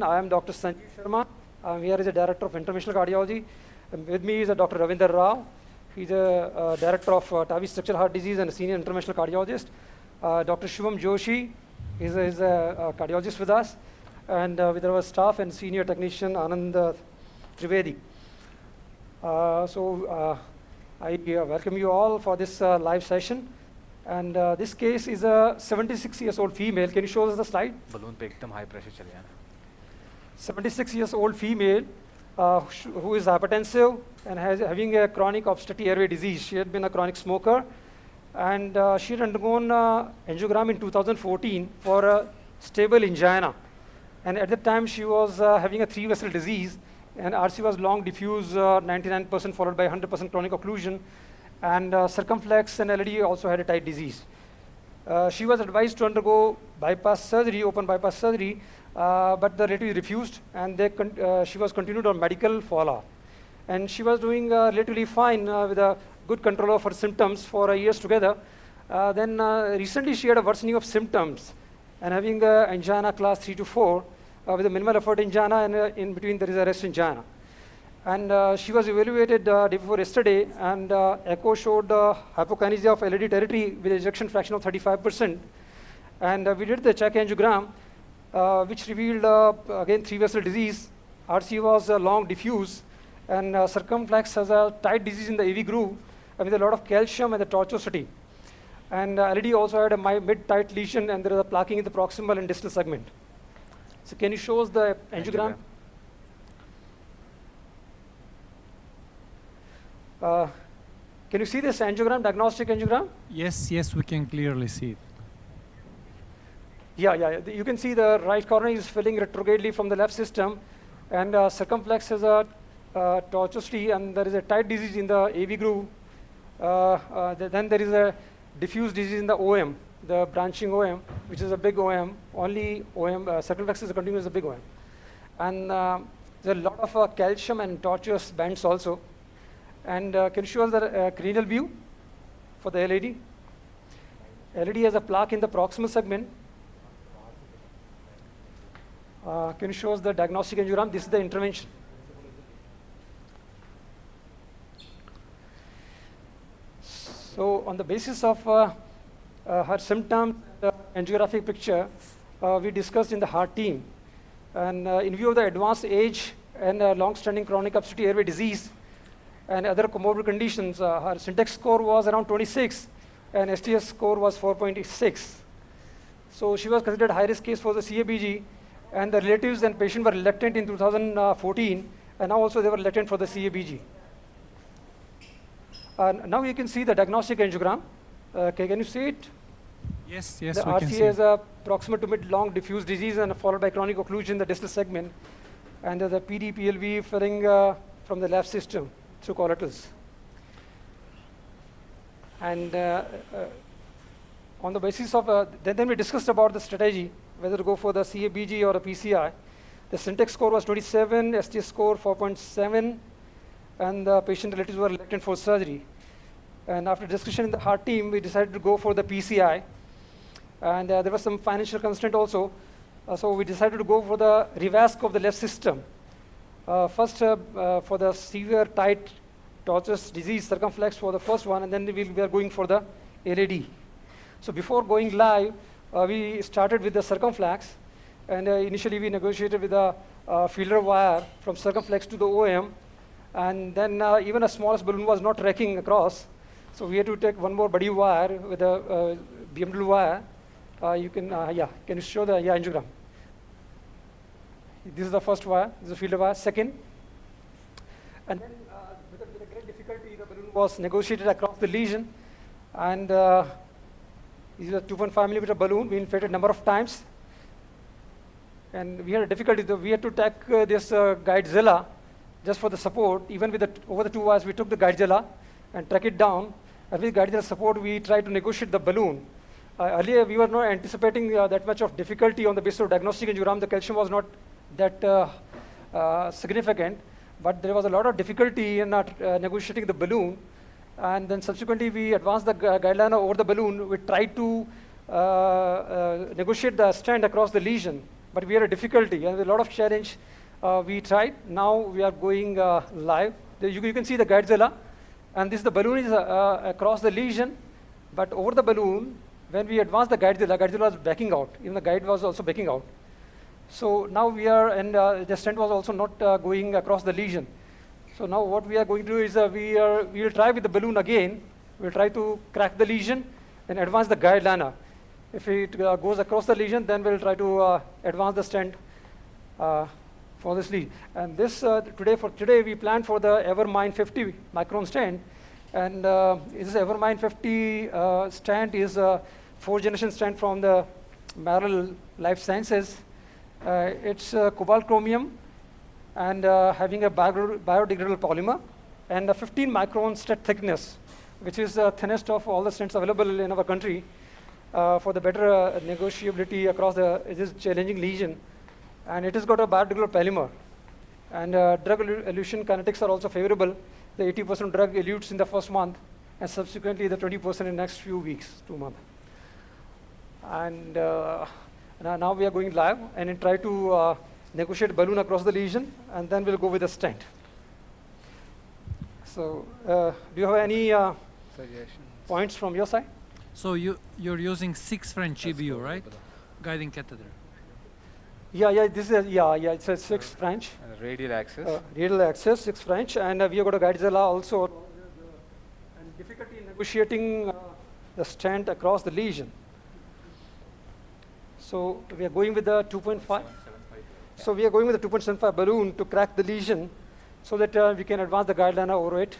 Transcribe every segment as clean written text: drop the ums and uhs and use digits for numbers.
I am Dr. Sanjeev Sharma. I'm here as a Director of Interventional Cardiology. And with me is Dr. Ravinder Rao. He's a Director of TAVI Structural Heart Disease and a Senior Interventional Cardiologist. Dr. Shivam Joshi is a cardiologist with us. And with our staff and Senior Technician Anand Trivedi. I welcome you all for this live session. And this case is a 76-year-old female. Can you show us the slide? Balloon पे एकदम high pressure चले जाना. 76-year-old female who is hypertensive and having a chronic obstructive airway disease. She had been a chronic smoker, and she had undergone angiogram in 2014 for a stable angina. And at that time, she was having a 3-vessel disease, and RC was long diffuse, 99% followed by 100% chronic occlusion, and circumflex and LAD also had a tight disease. She was advised to undergo bypass surgery, open bypass surgery, but the relative refused, and she was continued on medical follow-up. And she was doing relatively fine with a good control of her symptoms for years together. Then recently she had a worsening of symptoms and having angina class 3 to 4 with a minimal effort angina, and in between there is a rest angina. And she was evaluated day before yesterday, and echo showed hypokinesia of LAD territory with ejection fraction of 35%. And we did the check angiogram, which revealed again 3-vessel disease. RC was long diffuse, and circumflex has a tight disease in the AV groove with a lot of calcium and the tortuosity. And LAD also had a mid-tight lesion, and there is a plaquing in the proximal and distal segment. So can you show us the angiogram? Can you see this angiogram, diagnostic angiogram? Yes, we can clearly see it. Yeah. You can see the right corner is filling retrogradely from the left system, and circumflex has a tortuosity, and there is a tight disease in the AV groove. Then there is a diffuse disease in the OM, the branching OM, which is a big OM. Only OM, circumflex is a continuous big OM. And there are a lot of calcium and tortuous bands also. And can you show us the cranial view for the LAD? LAD has a plaque in the proximal segment. Can you show us the diagnostic angiogram? This is the intervention. So on the basis of her symptoms, the angiographic picture, we discussed in the heart team. And in view of the advanced age and long-standing chronic obstructive airway disease, and other comorbid conditions, her syntax score was around 26, and STS score was 4.6. So she was considered high-risk case for the CABG, and the relatives and patient were reluctant in 2014, and now also they were reluctant for the CABG. Now you can see the diagnostic angiogram. Can you see it? Yes, the we can RCA see. is a proximal to mid-long diffuse disease and followed by chronic occlusion in the distal segment, and there's a PD PLV filling from the left system through collaterals. And on the basis of, then we discussed about the strategy, whether to go for the CABG or a PCI. The syntax score was 27, STS score 4.7, and the patient relatives were reluctant for surgery. And after discussion in the heart team, we decided to go for the PCI. And there was some financial constraint also. So we decided to go for the revasc of the left system. First, for the severe tight tortuous disease, circumflex for the first one, and then we are going for the LAD. So before going live, we started with the circumflex, and initially we negotiated with a feeder wire from circumflex to the OM, and then even a smallest balloon was not racking across, so we had to take one more buddy wire with a BMW wire. Can you show the angiogram? This is the first wire, this is the feeder wire. Second, and then with a great difficulty, the balloon was negotiated across the lesion, and this is a 2.5 millimeter balloon. We inflated a number of times, and we had a difficulty. We had to take this guidezilla just for the support. Even with over the 2 wires, we took the guidezilla and track it down. And with guidezilla support, we tried to negotiate the balloon. Earlier, we were not anticipating that much of difficulty on the basis of diagnostic angiogram. The calcium was not that significant, but there was a lot of difficulty in negotiating the balloon. And then subsequently, we advanced the guideline over the balloon. We tried to negotiate the stand across the lesion, but we had a difficulty and a lot of challenge. We tried. Now we are going live. You can see the Guidezilla, and this the balloon is across the lesion, but over the balloon, when we advance the Guidezilla was backing out. Even the guide was also backing out. So now we are, and the stent was also not going across the lesion. So now what we are going to do is we will try with the balloon again. We'll try to crack the lesion and advance the guide liner. If it goes across the lesion, then we'll try to advance the stent for this lead. And this today we planned for the Evermind 50 micron stent, and this Evermind 50 stent is a 4th generation stent from the Merrill Life Sciences. It's cobalt chromium and having a biodegradable polymer and a 15 micron stent thickness, which is the thinnest of all the stents available in our country for the better negotiability across this challenging lesion. And it has got a biodegradable polymer. And drug elution kinetics are also favorable. The 80% drug elutes in the first month, and subsequently the 20% in the next few weeks, 2 months. And now we are going live and try to negotiate balloon across the lesion, and then we'll go with the stent. So do you have any points from your side? So you're using 6 French EBU, right? Guiding catheter. Yeah. This is it's a 6 French. And radial axis. Radial axis, 6 French, and we have got a Guidezilla also. And difficulty in negotiating the stent across the lesion. So we are going with the 2.5. So we are going with the 2.75 balloon to crack the lesion, so that we can advance the guide liner over it.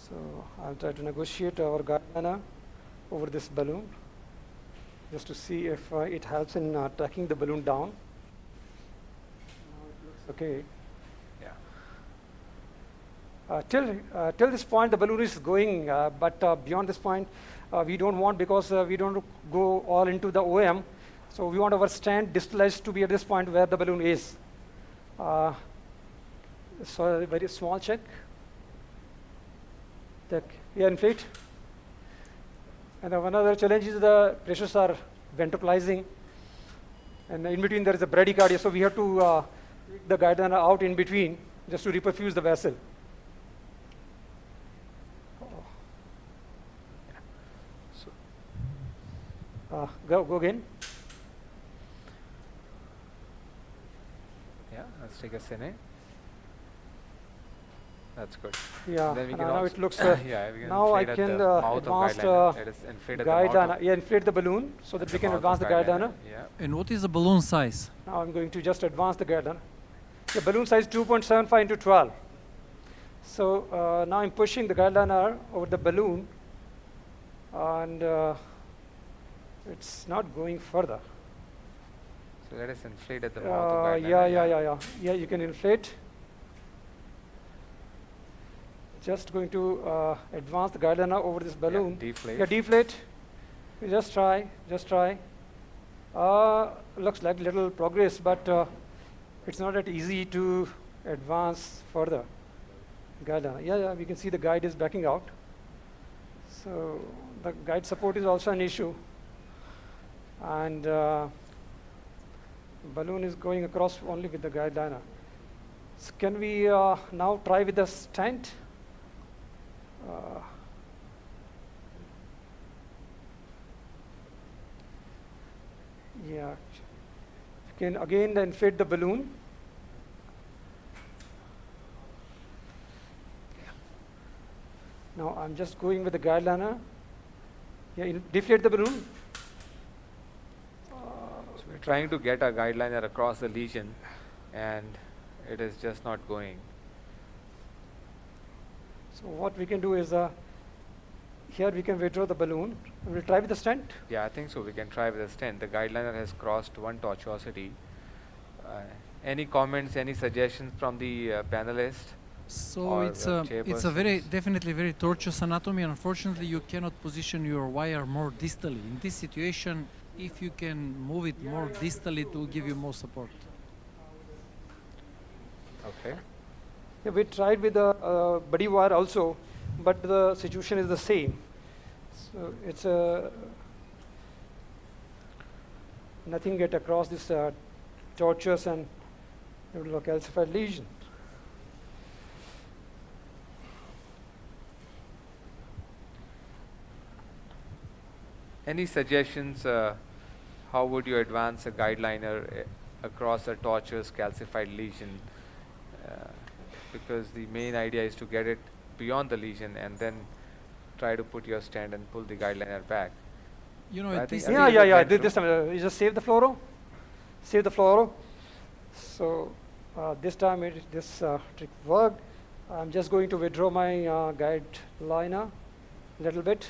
So I'll try to negotiate our guide liner over this balloon, just to see if it helps in tracking the balloon down. Now it looks okay. Yeah. Till this point, the balloon is going, but beyond this point, we don't want, because we don't go all into the OM. So we want our stent distalized to be at this point where the balloon is. So a very small check. Yeah, inflate. And another challenge is the pressures are ventricularizing, and in between there is a bradycardia, so we have to take the guide liner out in between just to reperfuse the vessel. So, go again. Yeah, let's take a cine. That's good. Yeah, then we can now it looks. yeah, we can now I inflate can at the mouth advance of guide liner. Inflate guide at the mouth liner. Yeah, inflate the balloon so that we can mouth advance of the guide liner. Yeah. And what is the balloon size? Now I'm going to just advance the guide liner. The balloon size 2.75 into 12. So now I'm pushing the guide liner over the balloon, and it's not going further. So let us inflate at the mouth of guide liner. Yeah, you can inflate. Just going to advance the guide liner over this balloon. Yeah, deflate. Yeah, deflate. You just try. Looks like little progress, but it's not that easy to advance further. Guide liner. Yeah, we can see the guide is backing out. So the guide support is also an issue, and balloon is going across only with the guide liner. So can we now try with the stent? Yeah, you can again inflate the balloon. Now I'm just going with the guide liner. Yeah, deflate the balloon. So we're trying to get a guide liner across the lesion, and it is just not going. So what we can do is, here we can withdraw the balloon. We'll try with the stent. Yeah, I think so. We can try with the stent. The guide liner has crossed one tortuosity. Any comments, any suggestions from the panelists? So it's a definitely very tortuous anatomy. Unfortunately, you cannot position your wire more distally. In this situation, if you can move it more distally, it will give you more support. Okay. Yeah, we tried with the buddy wire also, but the situation is the same. So it's nothing get across this tortuous and calcified lesion. Any suggestions? How would you advance a guide liner across a tortuous calcified lesion? Because the main idea is to get it beyond the lesion and then try to put your stent and pull the guide liner back. You know, I at think- this I Yeah, think yeah, it yeah. went This time you just save the fluoro. Save the fluoro. So this time this trick worked. I'm just going to withdraw my guide liner a little bit.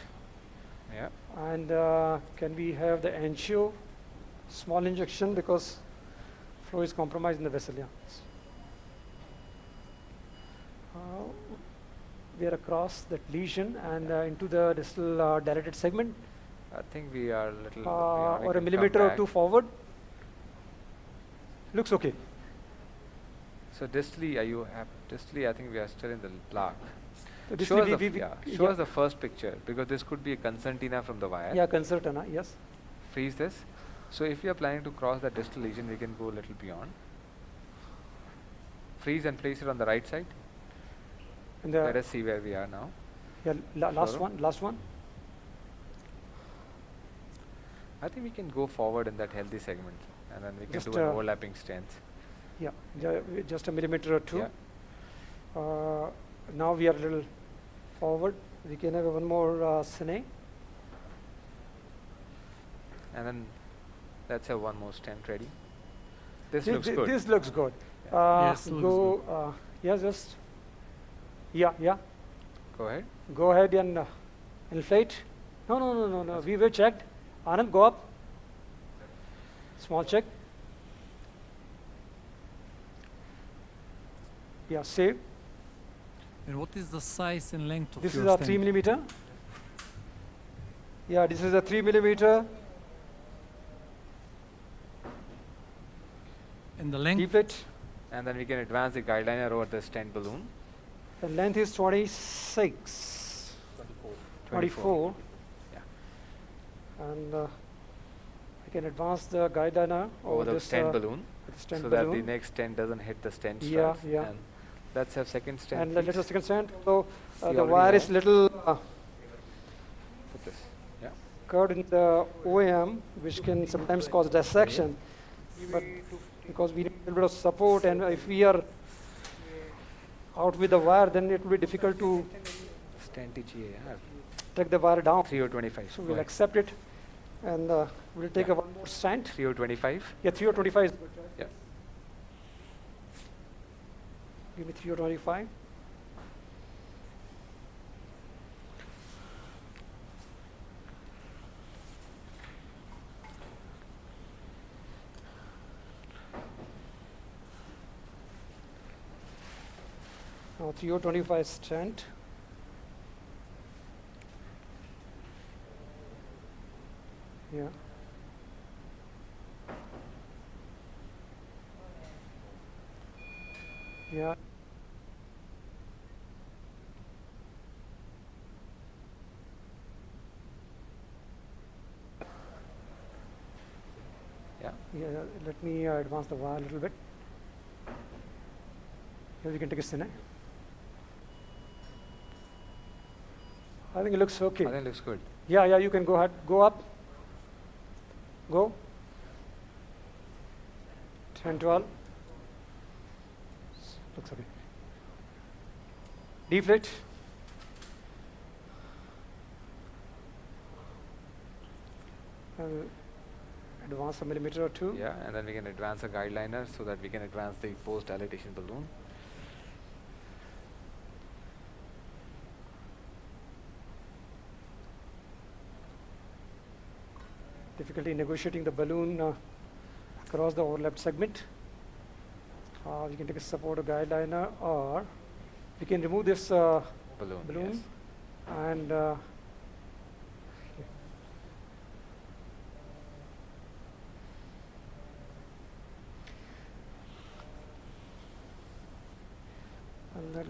Yeah. And can we have the angio, small injection because flow is compromised in the vessel. Yeah. We are across that lesion and into the distal dilated segment, I think we are a little beyond. We or a can come millimeter or back. two forward. Looks okay. So distally, distally, I think we are still in the plaque. So this Show will us, be- the, we- yeah, show us the first picture because this could be a concertina from the wire. Yeah, concertina, yes. Freeze this. So if we are planning to cross the distal lesion, we can go a little beyond. Freeze and place it on the right side. And Let us see where we are now. yeah, last Fluoro. one, last one. I think we can go forward in that healthy segment and then we can Just, do an overlapping stent. Yeah, just a millimeter or two. Yeah. Now we are a little forward. We can have one more cine. And then let's have one more stent ready. This Thi- looks thi- good. This looks good. Yes, looks Go, yeah, just, yeah. Go ahead. Go ahead and inflate. No. We were checked. Anand, go up. Small check. Yeah, save. And what is the size and length of This your is a stent? 3 millimeter. Yeah, this is a 3 millimeter. And the length? Deflate. And then we can advance the guide liner over the stent balloon. The length is 26. 24. Yeah. And I can advance the guide liner Over the this stent balloon. the stent So balloon. that the next stent doesn't hit the stent Yeah, straps. yeah. And let's have second stent. And let's please. have second stent. So We the already wire is have. little Put this. Yeah. curved in the OAM, which can sometimes cause dissection. But because we need a little bit of support, and if we are out with the wire, then it will be difficult to Stent EGA. take the wire down. 3025. So Go we'll ahead. accept it, and we'll take Yeah. one more stent. 3025. Yeah, 325 is good. Right? Yeah. Give me 325. Now 325 stent. Yeah. Yeah. Yeah. Yeah, let me advance the wire a little bit. Here we can take a cine. I think it looks okay. I think it looks good. Yeah, you can go ahead. Go up. Go. 10, 12. Looks okay. Deflate. Advance a millimeter or two. Yeah. And then we can advance a guide liner so that we can advance the post dilatation balloon. Difficulty negotiating the balloon across the overlapped segment. We can take a support guide liner, or we can remove this Balloon. balloon Yes. and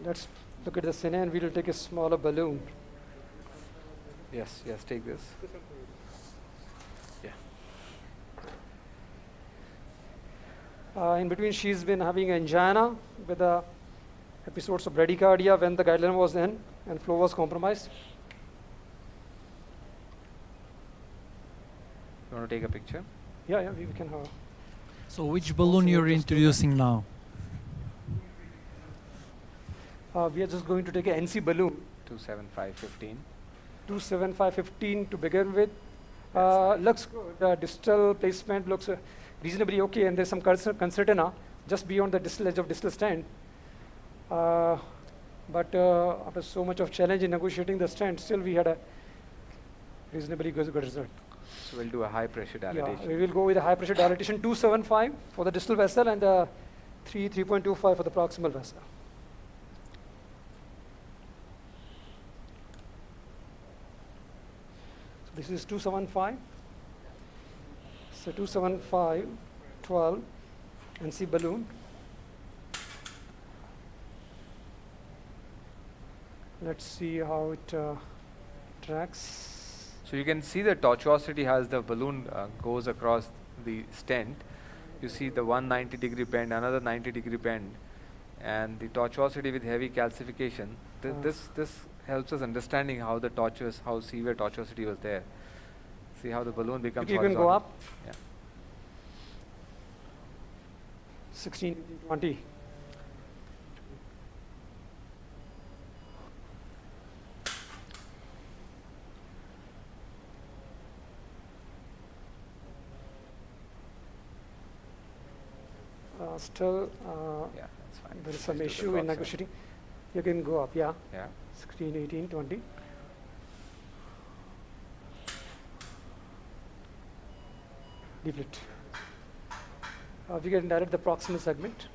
let's look at the cine and we will take a smaller balloon. Yes, yes, take this. Yeah. In between, she's been having angina with episodes of bradycardia when the guideline was in and flow was compromised. You want to take a picture? Yeah, we can have. So which balloon you're introducing now? We are just going to take an NC balloon, 27515. 27515 to begin with. Looks good. The distal placement looks reasonably okay, and there's some concertina just beyond the distal edge of distal stand. But after so much of challenge in negotiating the stand, still we had a reasonably good result. So we'll do a high pressure dilatation. Yeah, we will go with a high pressure dilatation 275 for the distal vessel and 3.25 for the proximal vessel. So this is 275. So 275, 12, NC balloon. Let's see how it tracks. So you can see the tortuosity as the balloon goes across the stent. You see the 190-degree bend, another 90-degree bend, and the tortuosity with heavy calcification. This helps us understanding how the how severe tortuosity was there. See how the balloon becomes You can go up. Yeah. 16, 20. Still, Yeah, that's fine. there is some Let's do the issue in proximal. negotiating. You can go up, yeah. Yeah. 16, 18, 20. Deflate. We can direct the proximal segment.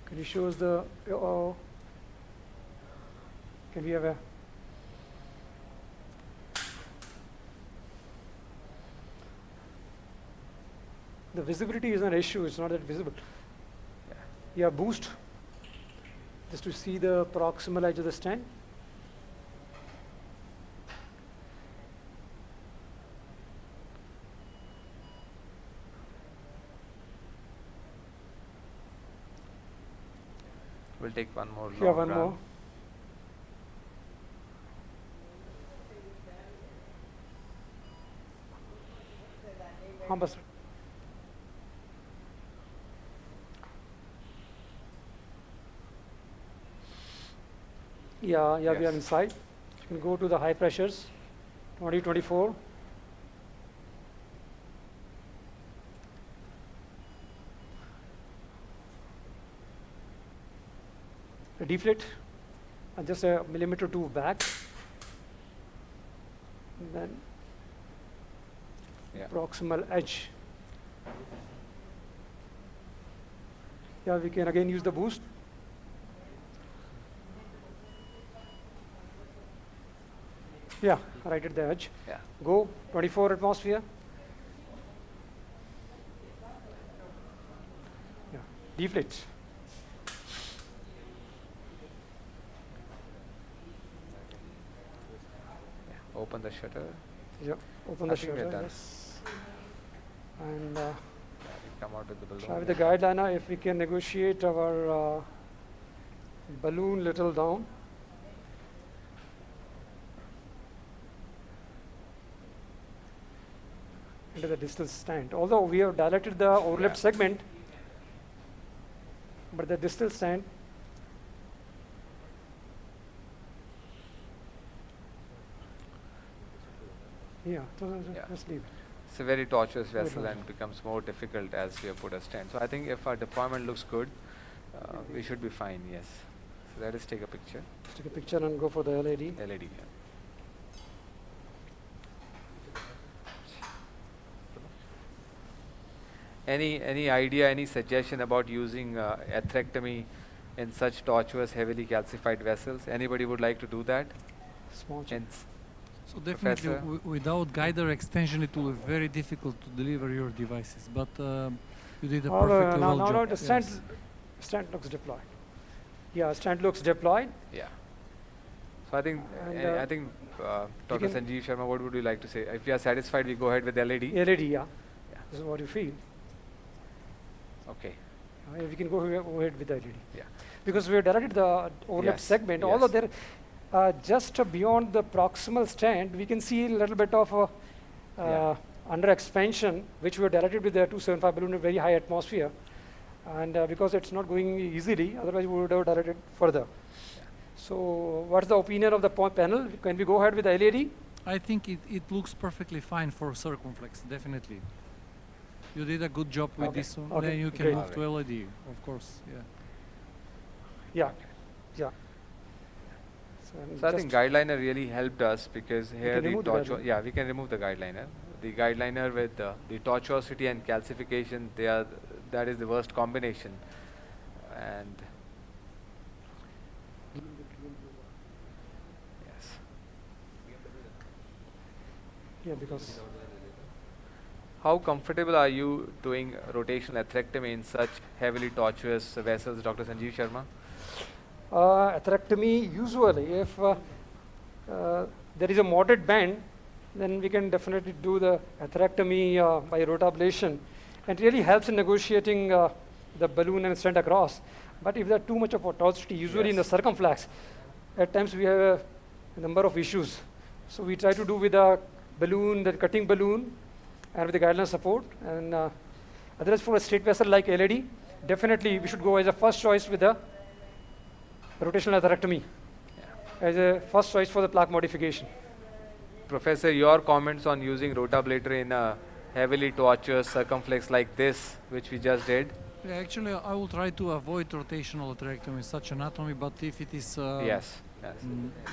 Can you show us the, can we have a, the visibility is an issue, it's not that visible. Yeah, boost, just to see the proximal edge of the stand. We'll take one more. Yeah, one run. more. Bas. Yeah, we are Yes. inside. You can go to the high pressures, 20, 24. Deflate, and just a millimeter or two back. And then Yeah. proximal edge. Yeah, we can again use the boost. Yeah, right at the edge. Yeah. Go 24 atmosphere. Yeah, deflate. Open the shutter. Yeah, open I the think we're shutter. done. Yes. And Yeah, we come out with the balloon. try with the guideliner if we can negotiate our balloon little down. Into the distal stand. Although we have dilated the overlap Yeah. segment, but the distal stand. Yeah, Yeah. just leave it. It's a very tortuous vessel tortuous. and becomes more difficult as we have put a stent. So I think if our deployment looks good, we should be fine, yes. So let us take a picture. Let's take a picture and go for the LED. LED. Yeah. Any idea, any suggestion about using atherectomy in such tortuous, heavily calcified vessels? Anybody would like to do that? Small change. So definitely, Professor? without guider extension, it will be very difficult to deliver your devices. But you did a Now perfectly well the job. stand looks deployed. Yeah, stent looks deployed. Yeah. So I think, And, Dr. can- Sanjeev Sharma, what would you like to say? If you are satisfied, we go ahead with LED. LED, yeah. Yeah. This is what you feel. Okay. We can go ahead with the LED. Yeah. Because we have directed the overlap Yes, segment, yes. although there, just beyond the proximal stent, we can see a little bit of Yeah. under expansion, which we have directed with the 275 balloon at very high atmosphere. And because it's not going easily, otherwise we would have directed further. So what's the opinion of the panel? Can we go ahead with the LED? I think it looks perfectly fine for circumflex, definitely. You did a good job with Okay, this one. okay, Then you can great. move to LED, of course. Yeah. Yeah, yeah. So I think guideliner really helped us because here can the remove the guideliner. yeah, we can remove the guideliner. The guideliner with the tortuosity and calcification, that is the worst combination. And yes. Yeah, because How comfortable are you doing rotational atherectomy in such heavily tortuous vessels, Dr. Sanjeev Sharma? atherectomy, usually if there is a moderate bend, then we can definitely do the atherectomy by rotablation, and really helps in negotiating the balloon and stent across. But if there's too much of tortuosity, usually in the Yes. circumflex, at times we have a number of issues. So we try to do with a balloon, the cutting balloon, and with the guideline support. And otherwise, for a straight vessel like LED, definitely we should go as a first choice with the rotational atherectomy as a first choice for the plaque modification. Professor, your comments on using rotablator in a heavily tortuous circumflex like this, which we just did? Yeah, actually, I will try to avoid rotational atherectomy in such anatomy, but if it is Yes. Yes.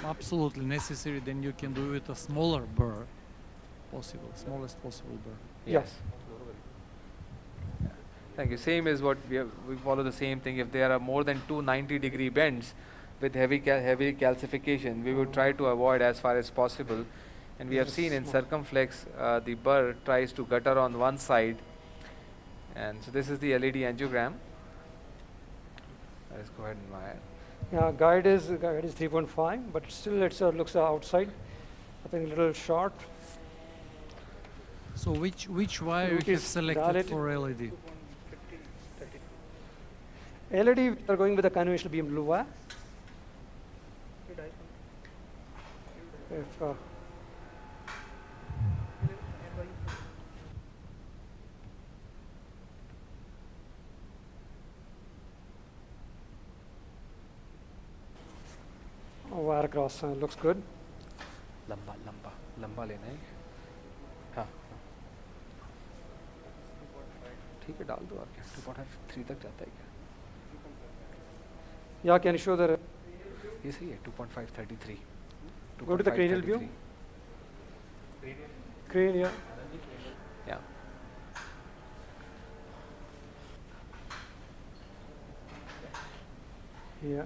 absolutely necessary, then you can do it a smaller burr possible, smallest possible burr. Yes. Yeah. Thank you. Same is what we follow the same thing. If there are more than 290-degree bends with heavy calcification, we would try to avoid as far as possible. And we have seen in circumflex, the burr tries to gutter on one side. And so this is the LED angiogram. Let's go ahead and wire. Yeah, guide is 3.5, but still it looks outside. I think a little short. So which wire Root you have is selected dilated. for LED? LED, we are going with the conventional beam blue wire. If, wire cross looks good. लंबा लेना है हाँ ठीक है डाल दो और क्या 2.3 तक जाता है क्या Yeah, can you show the ये सही है 2.533 go to the cranial view? Crane, yeah. yeah Yeah.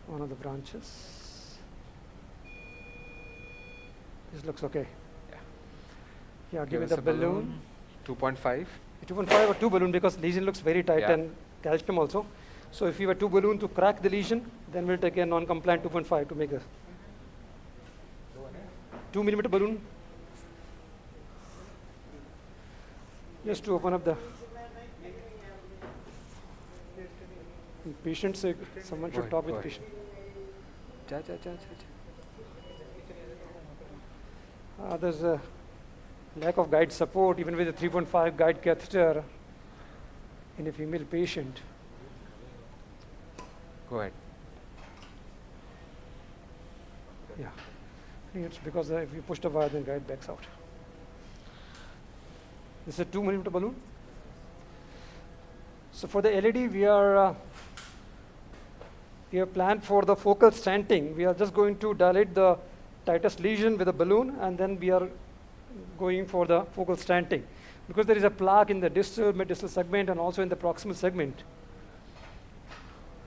One of the branches. This looks okay. Yeah, give Give it us the a balloon. 2.5 2.5 or 2 balloon because lesion looks very tight Yeah. and calcium also. So if you were 2 balloon to crack the lesion, then we'll take a non-compliant 2.5 to make a 2 millimeter balloon. Just to open up the patient, so someone Go should ahead, talk go with ahead. patient. जा There's a lack of guide support even with a 3.5 guide catheter in a female patient. go ahead Yeah, I think it's because if you push the wire, then guide backs out. This is a 2 millimeter balloon. So for the LED, we have planned for the focal stenting. We are just going to dilate the tightest lesion with a balloon, and then we are going for the focal stenting, because there is a plaque in the distal, mid-distal segment and also in the proximal segment.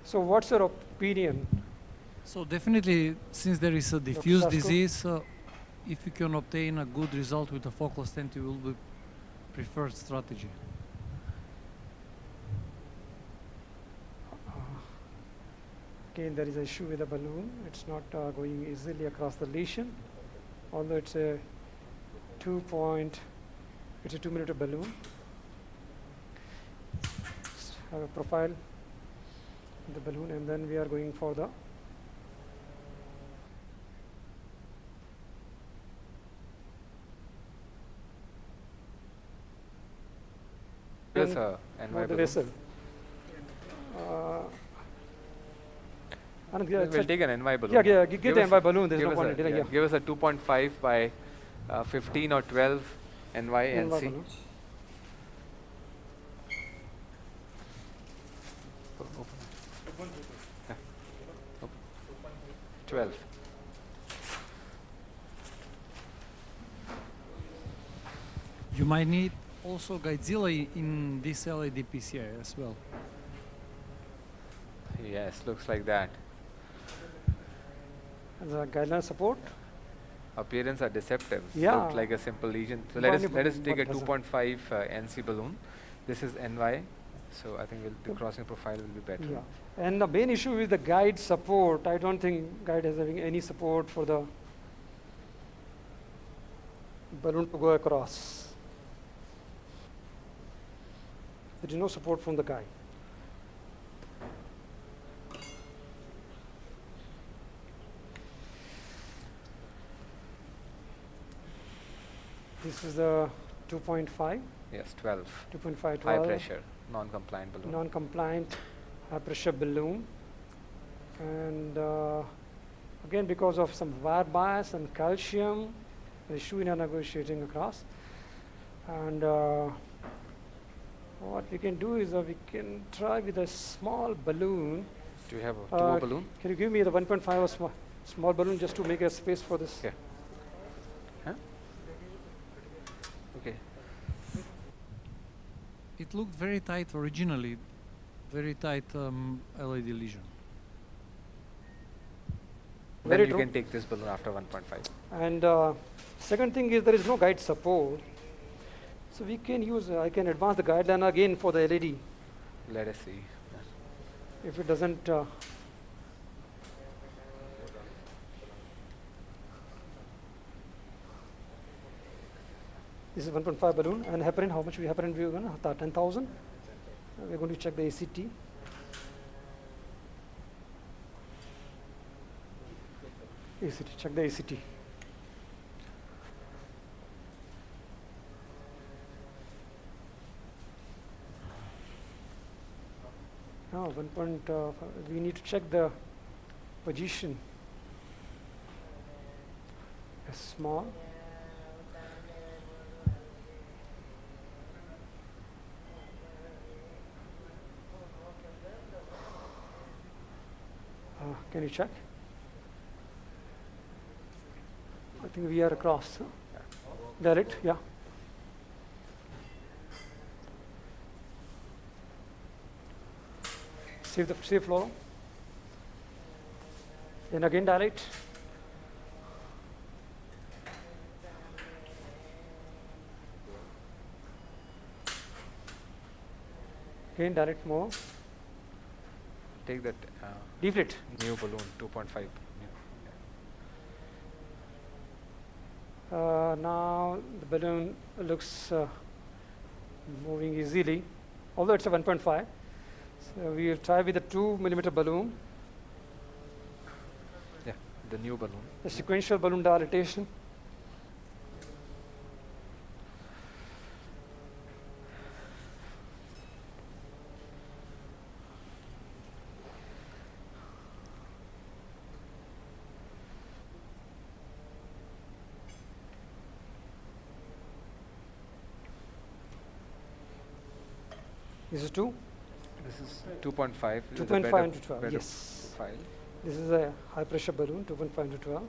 So what's your opinion? So definitely, since there is a diffuse Sasko? disease, if you can obtain a good result with a focal stent, it will be preferred strategy. Again, there is an issue with the balloon. It's not going easily across the lesion, although it's a 2-millimeter balloon. Just have a profile of the balloon, and then we are going for the Yes, sir. And the vessel. We'll take an NY balloon. Yeah, give the NY balloon. There's give no us point a- in dealing. yeah, Give us a 2.5 by 15 or 12 NY and NY see. balloon. Open. Yeah. Open. 12. You might need also Godzilla in this LAD PCI as well. Yes, looks like that. And the guideline support. Appearance are deceptive. Yeah. Looked like a simple lesion. So Why let not- us take a what doesn't? 2.5 NC balloon. This is NY, so I think the crossing profile will be better. Yeah. And the main issue is the guide support. I don't think guide is having any support for the balloon to go across. There is no support from the guide. This is the 2.5, Yes, 12. 2.5, High 12, pressure, non-compliant balloon. non-compliant high pressure balloon. And again, because of some wire bias and calcium, the issue in negotiating across. And what we can do is we can try with a small balloon. Do you have a 2 balloon? Can you give me the 1.5 or small balloon just to make a space for this? Okay. Huh? Okay. It looked very tight originally, very tight LAD lesion. Then Very you true. can take this balloon after 1.5. And second thing is there is no guide support. So we can use, I can advance the guideline again for the LED. Let us see. If it doesn't, this is 1.5 balloon and heparin, how much we heparin we are going to, 10,000. We're going to check the ACT. ACT, check the ACT. Now, we need to check the position. A small. Can you check? I think we are across. Huh? Direct, yeah. Save flow. Then again direct. Again direct more. Take that Deflate. new balloon, 2.5. Now the balloon looks moving easily, although it's a 1.5. So we will try with a 2-millimeter balloon, Yeah, the new balloon. the sequential balloon dilatation. This is 2. This is 2.5. 2.5 into 12, better yes. profile. This is a high pressure balloon, 2.5 to 12.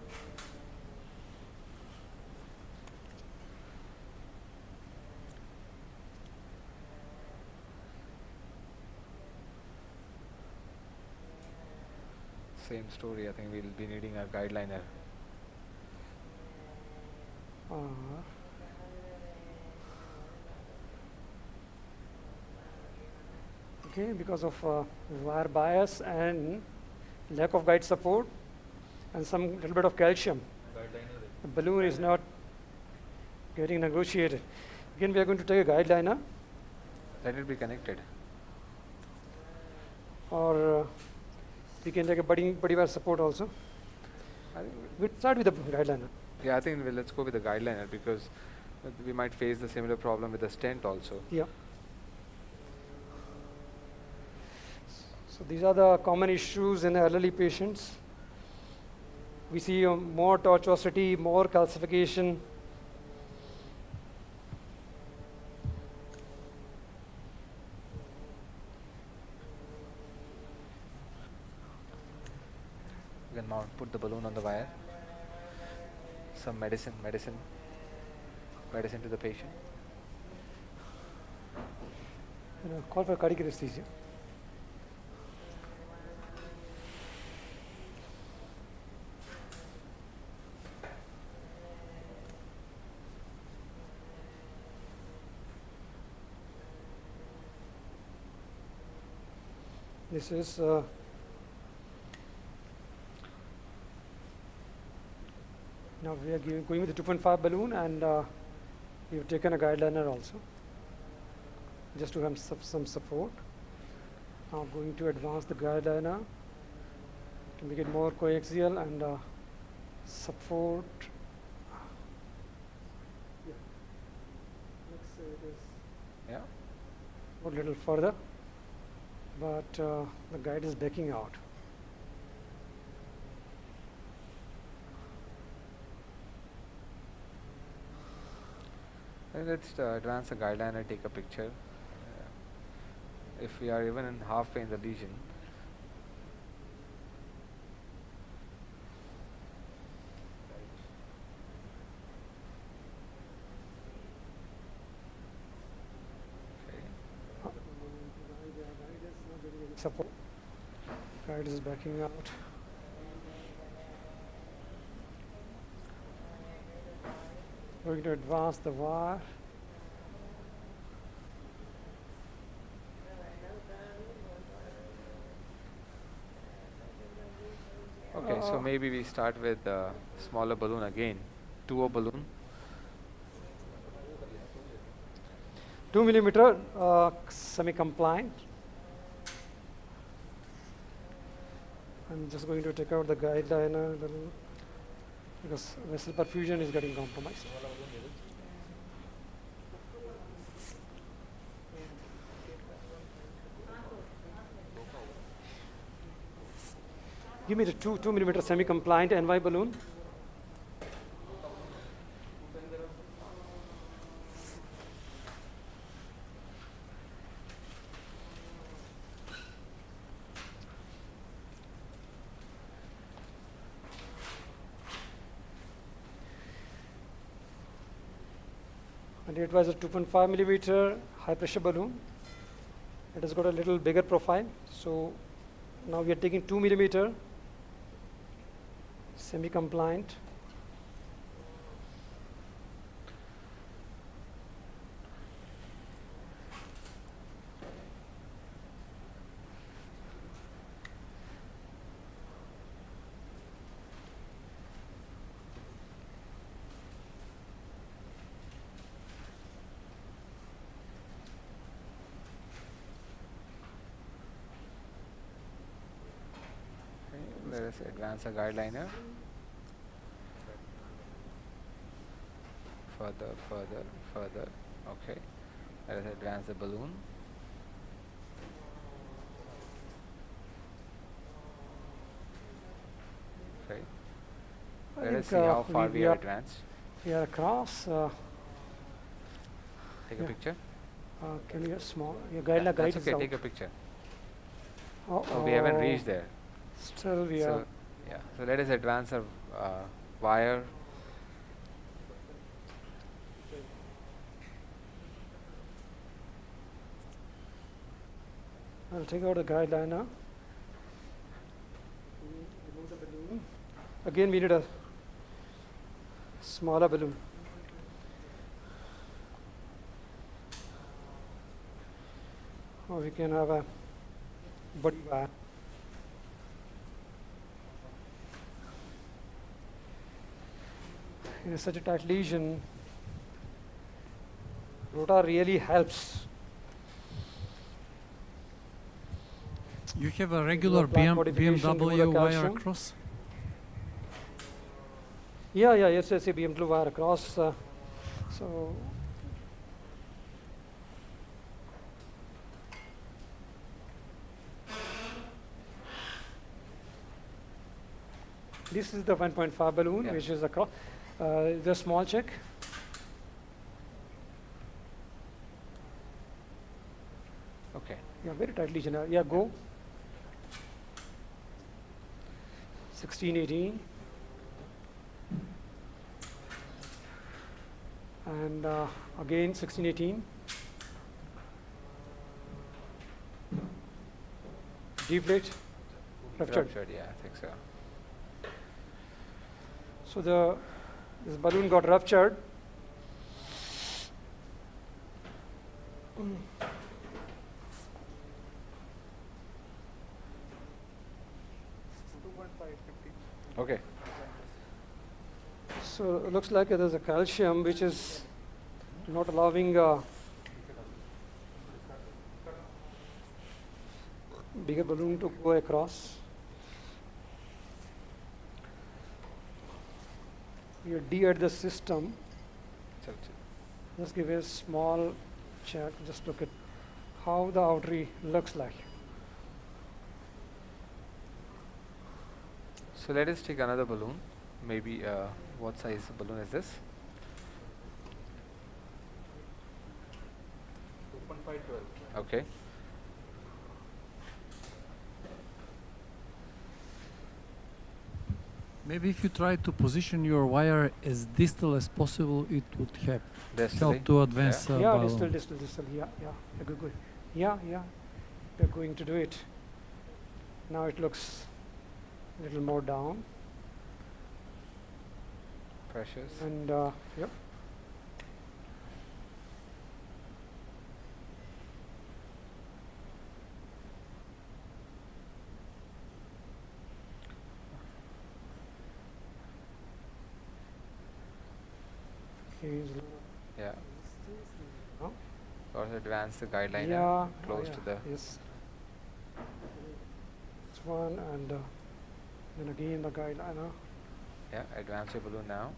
Same story. I think we'll be needing a guide liner. Okay, because of wire bias and lack of guide support and some little bit of calcium, the balloon is not getting negotiated. Again, we are going to take a guide liner, Let it be connected. or we can take a buddy wire support also. I think We'll start with the guide liner. yeah, I think let's go with the guide liner because we might face the similar problem with the stent also. Yeah. So these are the common issues in elderly patients. We see more tortuosity, more calcification. You can put the balloon on the wire. Some medicine to the patient. Call for cardiac anesthesia. This is now we are going with the 2.5 balloon, and we've taken a guide liner also, just to have some support. Now going to advance the guide liner to make it more coaxial and support. Let's say it is Yeah. a little further, but the guide is backing out. Let's advance the guide liner, take a picture. If we are even in halfway in the lesion, Support. Guide is backing out. We're going to advance the wire. okay, so maybe we start with the smaller balloon again, 2O balloon. 2 millimeter semi-compliant. I'm just going to take out the guide liner because vessel perfusion is getting compromised. Give me the 2 millimeter semi-compliant NY balloon. And it was a 2.5 millimeter high pressure balloon. It has got a little bigger profile. So now we are taking 2 millimeter semi-compliant. Let us advance a guide liner. Further. Okay. Let us advance the balloon. Okay. Let us see how far we are advanced. We are across. Take a picture. Can you small? Your guide That's is okay. out. Take a picture. Oh, we haven't reached there. Still we So are. yeah. So let us advance our wire. I'll take out the guide liner. Again, we need a smaller balloon. Or we can have a body wire. In such a tight lesion, rotor really helps. You have a regular BMW wire across? Yeah, yes, a BMW wire across. So this is the 1.5 balloon, which is across. The small check. Okay. Yeah, very tight lesion. Yeah, go. 16, 18. And again 16, 18. Deflate. Ruptured. Yeah, I think so. So this balloon got ruptured. Okay. So it looks like there's a calcium which is not allowing bigger balloon to go across. You de-add the system. Just give a small check. Just look at how the outer looks like. So let us take another balloon. Maybe what size balloon is this? 2.512. Okay. Maybe if you try to position your wire as distal as possible, it would help to advance. Yeah, distal. Yeah. Good. Yeah. We're going to do it. Now it looks a little more down. Pressures. And yep. Yeah. Oh. Or advance the guideline close to the. Yes. This one and then again the guideliner. Yeah, advance your balloon now.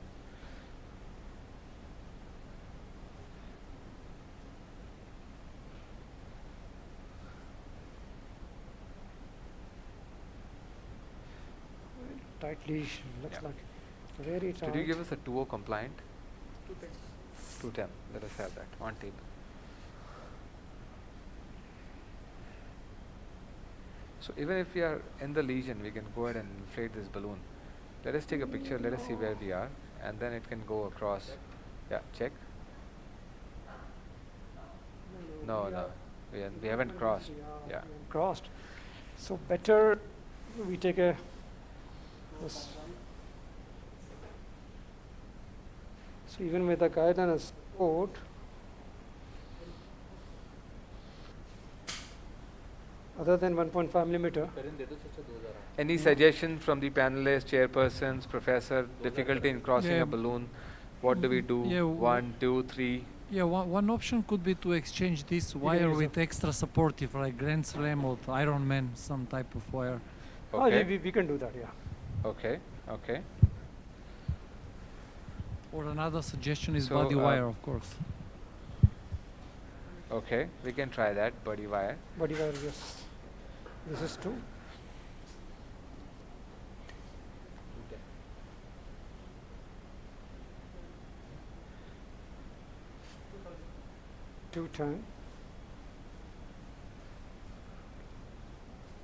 Tight leash, looks like very tight. Did you give us a 2.0 compliant? 210. Let us have that on tape. So even if we are in the lesion, we can go ahead and inflate this balloon. Let us take a picture. Let us see where we are, and then it can go across. Yeah, check. No, we haven't crossed. Yeah, crossed. So better we take a. So even with the guideline as support, other than 1.5 millimeter. Any suggestion from the panelists, chairpersons, professor? Difficulty in crossing a balloon? What do we do? 1, 2, 3. Yeah, one option could be to exchange this wire with extra supportive, like Grand Slam or Iron Man, some type of wire. Okay. We can do that, yeah. Okay. Or another suggestion is body wire, of course. Okay, we can try that, body wire. Body wire, yes. This is 2. Two-ton.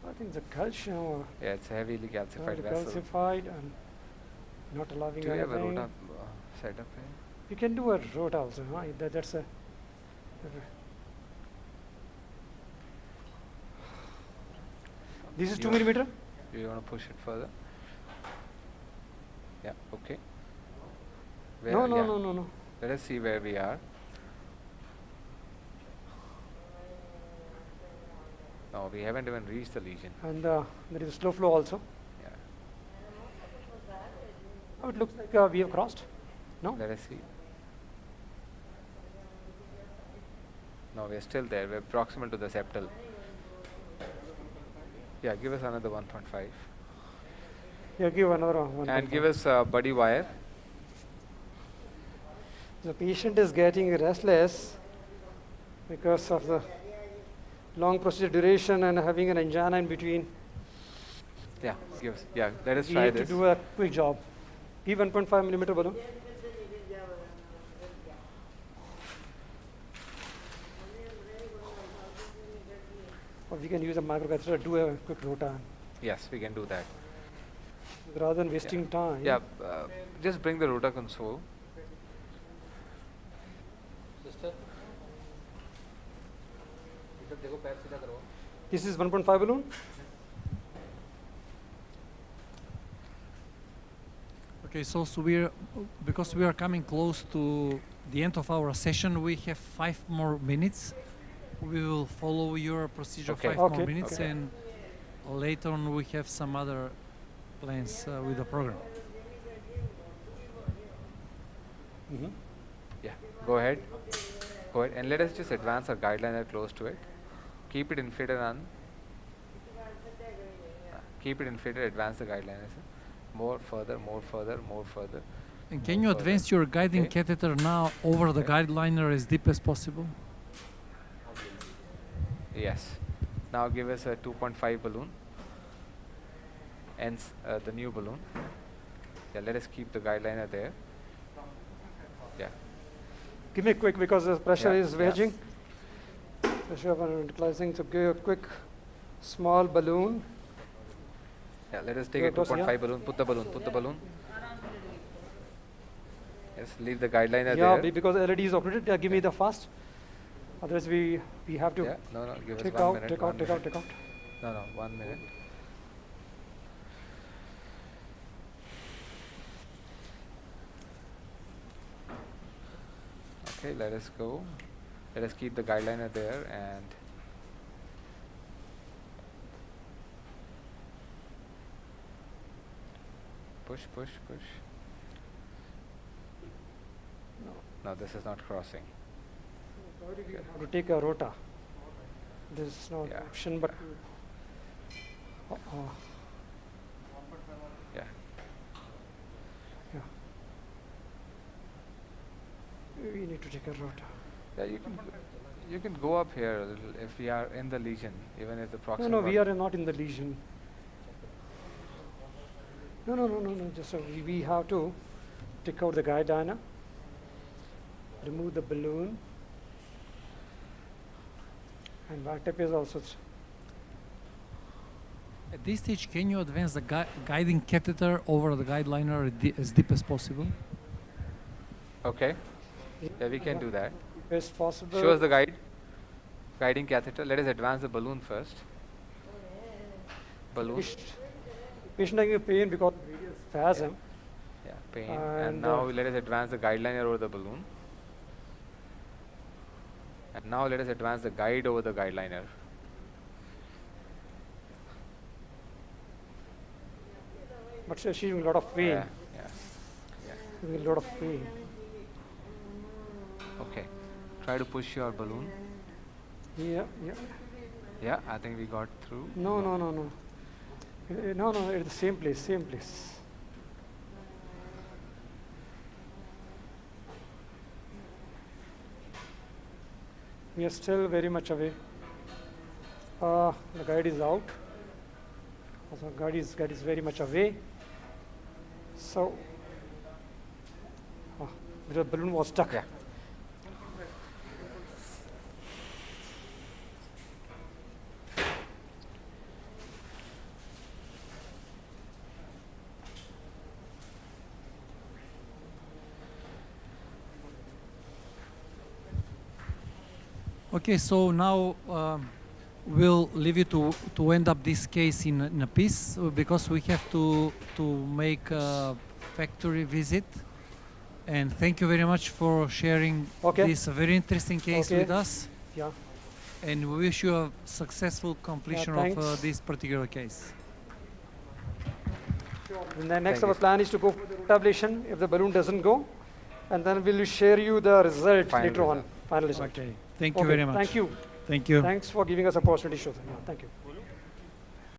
I think the calcium. Yeah, it's a heavily calcified vessel. Calcified and not allowing. Do you have a rota setup here? You can do a rota also. Huh? That's a. This is 2 millimeter. Do you want to push it further? Yeah, okay. No, Yeah. no. Let us see where we are. No, we haven't even reached the lesion. And there is slow flow also. Yeah. Oh, it looks like we have crossed. No? Let us see. No, we're still there. We're proximal to the septal. Yeah, give us another 1.5. Yeah, give another one. And give us a buddy wire. The patient is getting restless because of the long procedure duration and having an angina in between. Yeah, give us. Yeah, let us We try need this. to do a quick job. Give 1.5 millimeter balloon. Or we can use a microcatheter to do a quick rota Yes, we can do that. rather than wasting time. Yeah, just bring the rota console. This is 1.5 balloon. Okay, so we're because we are coming close to the end of our session, we have 5 more minutes. We will follow your procedure Okay. 5 Okay, more minutes, okay. and later on we have some other plans with the program. Mm-hmm. Yeah, go ahead. Go ahead. And let us just advance our guideliner close to it. Keep it inflated on. Keep it inflated, advance the guideliner. Sir. More further, more further, more further. And can More you advance your guiding Okay. catheter now over the Okay. guideliner as deep as possible? Yes. Now give us a 2.5 balloon. Hence the new balloon. Yeah, let us keep the guideliner there. Yeah. Give me quick because the pressure Yeah, is yeah. wedging. Pressure ventralizing. So give a quick small balloon. Yeah, let us take Yeah, a close, 2.5 yeah. balloon. Put the balloon. Put the balloon. Yes, leave the guideliner Yeah, there. because LED is operated. Yeah, give me the fast. Otherwise, we have to Yeah, no, give us take 1 out, minute. take 1 out, take minute. out, take out. No, 1 minute. Okay, let us go. Let us keep the guideliner there and push. No, this is not crossing. Have to take a rota. This is not Yeah. option, but Yeah. yeah, we need to take a rota. Yeah, you can go up here a little if we are in the lesion, even if the proximal. No, we are not in the lesion. No. Just we have to take out the guideliner, remove the balloon, and back tape is also. At this stage, can you advance the guiding catheter over the guideliner as deep as possible? Okay. Yeah, we can do that. Best possible. Show us the guiding catheter. Let us advance the balloon first. Balloon. Patient having pain because of radial spasm. Yeah, pain. And, And now let us advance the guideliner over the balloon. And now let us advance the guide over the guideliner. But she's in a lot of pain. Yeah. Having a lot of pain. Okay. Try to push your balloon. Yeah. Yeah, I think we got through. No. No, it's the same place. We are still very much away. The guide is out. Also, guide is very much away. So, the balloon was stuck. Yeah. Okay, so now we'll leave you to end up this case in a piece because we have to make factory visit. And thank you very much for sharing Okay. this very interesting case Okay. with us. Yeah. And we wish you a successful completion of thanks. this particular case. And then next Thank our you. plan is to go for the root ablation if the balloon doesn't go. And then we'll share you the result Final later on. result. Final result. Okay. Thank you Okay, very much. Thank you. Thank you. Thanks for giving us opportunity to show them. Yeah, thank you.